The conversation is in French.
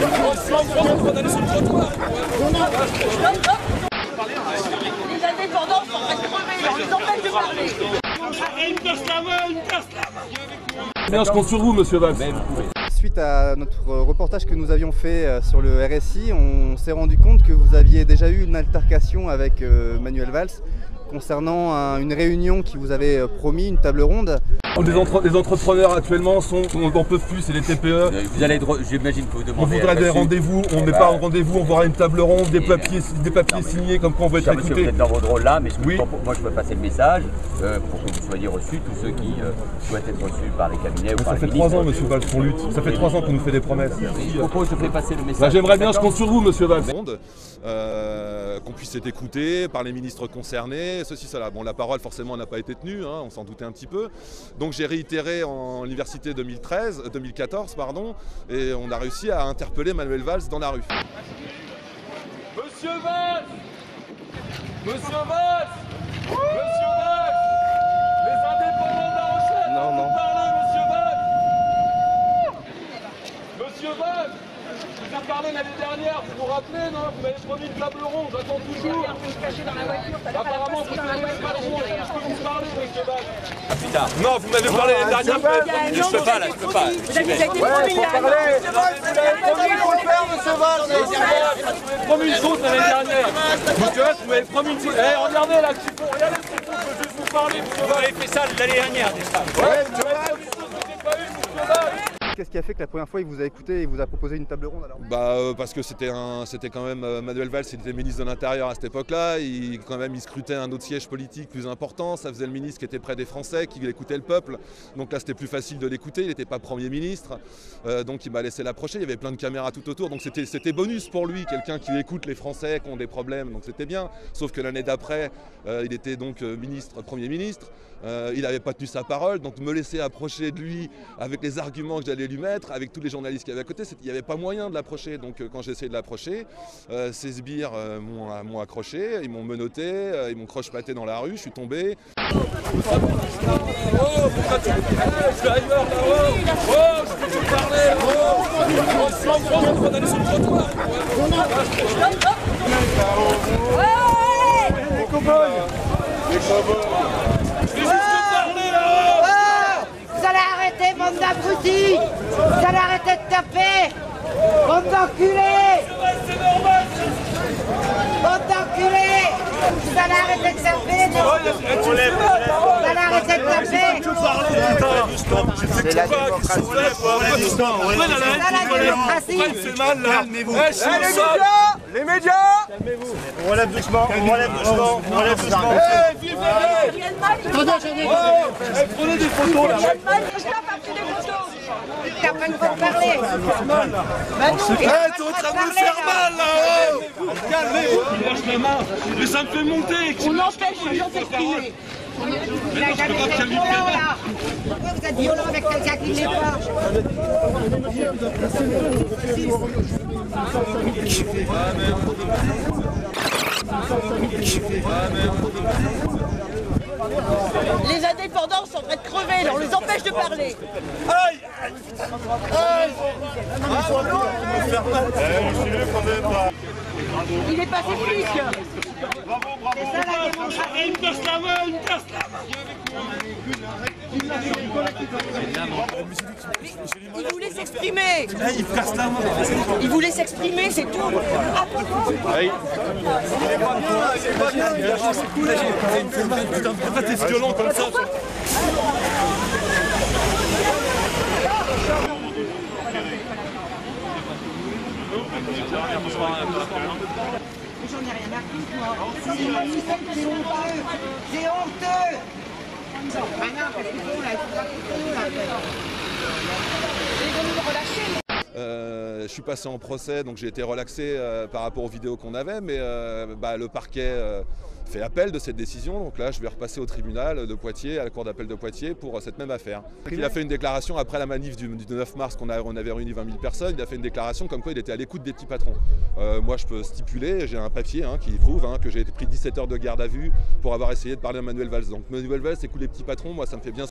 Les indépendants sont en train de crever, on les empêche de parler. Bien, je compte sur vous, monsieur Valls. Suite à notre reportage que nous avions fait sur le RSI, on s'est rendu compte que vous aviez déjà eu une altercation avec Manuel Valls concernant une réunion qui vous avait promis, une table ronde. Les entrepreneurs actuellement n'en peuvent plus, c'est les TPE. Vous allez, j'imagine que vous demandez. On voudrait des rendez-vous, on n'est pas en rendez-vous, on voudra une table ronde, des papiers signés comme quoi on va être écouté. Vous êtes dans votre rôle là, mais oui. Moi je peux passer le message pour que vous soyez reçus, tous ceux qui souhaitent être reçus par les cabinets ou par les ministres. Ça fait 3 ans, monsieur Valls, qu'on lutte. Ça fait 3 ans qu'on nous fait des promesses. Je propose, je fais passer le message. J'aimerais bien, je compte sur vous, monsieur Valls. Qu'on puisse être écouté par les ministres concernés, ceci, cela. Bon, la parole forcément n'a pas été tenue, hein, on s'en doutait un petit peu. Donc j'ai réitéré en université 2014, et on a réussi à interpeller Manuel Valls dans la rue. Monsieur Valls, monsieur Valls, monsieur Valls, les indépendants de La Rochelle, Non. Parlez, monsieur Valls. Monsieur Valls, je vous ai parlé l'année dernière, vous vous rappelez, non? Vous m'avez promis une table ronde, j'attends toujours. Apparemment, vous n'avez pas le droit, je peux vous parler, monsieur Valls. Non, vous m'avez parlé l'année dernière, je peux pas là, je peux pas. Vous avez été promis là. vous m'avez promis une chose l'année dernière. Monsieur Valls, vous m'avez promis une chose. Eh, regardez là, regardez ce qu'il faut, je veux juste vous parler, monsieur Valls. Vous avez fait ça l'année dernière déjà. Ouais, monsieur Valls, vous n'avez pas eu, monsieur Valls. Qu'est-ce qui a fait que la première fois il vous a écouté et vous a proposé une table ronde alors? Parce que c'était quand même Manuel Valls, il était ministre de l'Intérieur à cette époque-là, il scrutait un autre siège politique plus important, ça faisait le ministre qui était près des Français, qui écoutait le peuple, donc là c'était plus facile de l'écouter, il n'était pas Premier ministre, donc il m'a laissé l'approcher, il y avait plein de caméras tout autour, donc c'était bonus pour lui, quelqu'un qui écoute les Français, qui ont des problèmes, donc c'était bien, sauf que l'année d'après, il était donc Premier ministre, il n'avait pas tenu sa parole, donc me laisser approcher de lui avec les arguments que j'allais lui mettre, avec tous les journalistes qui avaient à côté, il n'y avait pas moyen de l'approcher. Donc quand j'ai essayé de l'approcher, ces sbires m'ont accroché, ils m'ont menotté, ils m'ont croche-paté dans la rue, je suis tombé. Je vais ailleurs là-haut. Je peux vous parler. On va aller sur le trottoir. Les cow-boys. Vous allez arrêter, bande d'abrutis! Vous allez arrêter de taper! Bande d'enculés! Bande d'enculés! Vous allez arrêter de taper! Vous allez arrêter de taper! C'est la démocratie. Calmez-vous. Les médias! Calmez-vous. On relève doucement. Prenez des photos là. T'as pas le droit de parler! T'es en train de me faire mal là-haut. Calmez-vous. Lâche la main. Mais ça me fait monter. On empêche les gens d'exprimer. Il a jamais été violent là! Pourquoi vous êtes violent avec quelqu'un qui ne l'est pas? Les indépendants sont en train de crever, on les empêche de parler. Aïe. Il est pacifique. C'est ça la démocratie! Il me casse la main. Il voulait s'exprimer. Il me casse la main. Il voulait s'exprimer, c'est tout. Putain, pourquoi t'es violent comme ça? J'en ai rien à foutre, moi. C'est magnifique, c'est honteux! C'est honteux! Ah non, parce qu'ils font là, ils font pas tout là. Ils vont nous relâcher. Je suis passé en procès, donc j'ai été relaxé par rapport aux vidéos qu'on avait, mais le parquet fait appel de cette décision, donc là je vais repasser au tribunal de Poitiers, à la cour d'appel de Poitiers pour cette même affaire. Il a fait une déclaration après la manif du 9 mars on avait réuni 20 000 personnes, il a fait une déclaration comme quoi il était à l'écoute des petits patrons. Moi je peux stipuler, j'ai un papier qui prouve que j'ai été pris 17 heures de garde à vue pour avoir essayé de parler à Manuel Valls. Donc Manuel Valls écoute les petits patrons, moi ça me fait bien